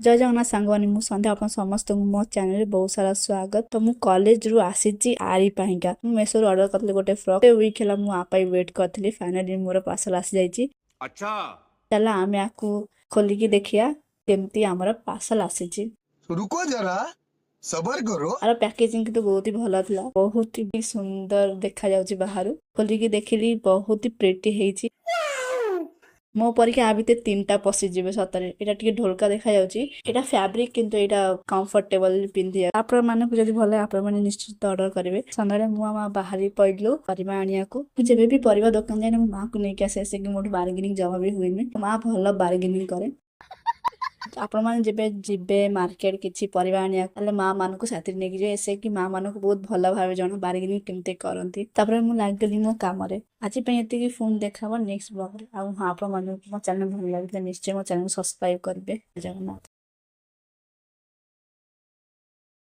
जय जगन्नाथ सांगवानी मु संध्या अपन समस्त मो चैनल रे बहुत सारा स्वागत। तो मु कॉलेज रु आसीची आरी पाइका मु मेसो रो ऑर्डर करले गोटे फ्रॉक वीक हला मु आपा वेट करथली फाइनली मोर पार्सल आसी जाईची। अच्छा चला आमे आकु खोली की देखिया केमती हमर पार्सल आसीची। रुको जरा सबर करो। आर पैकेजिंग तो बहुत ही भला थिला, बहुत ही सुंदर देखा जाउची बाहरु। खोली की देखिली बहुत ही प्रिटी हेची। मो परीक्षा आ भितर 3टा पसी जिवे सतरे एटा टिके ढोलका देखा जाउची। एटा फैब्रिक किंतु एटा कंफर्टेबल पिंधि आपण मानकु जदि भले आपण माने निश्चित ऑर्डर करिवे। संध्यारे मु आमा बाहरी पइलु परिमा आनियाकु जेबे भी परिवा दुकान जाने मु मां को नेकी आसे से कि मोठ बार्गेनिंग जमा भी हुइनी। मां भल बार्गेनिंग करे। आपण माने जेबे जिबे मार्केट किछि परिवा आनिया ताले मां मानकु साथि नेकी जे से कि मां मानकु बहुत भल भाबे जण बार्गेनिंग केमते करंती। तापरे मु लागली मो काम रे आज पे एति की फोन देखाबो नेक्स्ट ब्लॉग रे। आ हां आपण मानकु मो चैनल भल लागिले निश्चय मो चैनल सब्सक्राइब करबे। जगन्नाथ।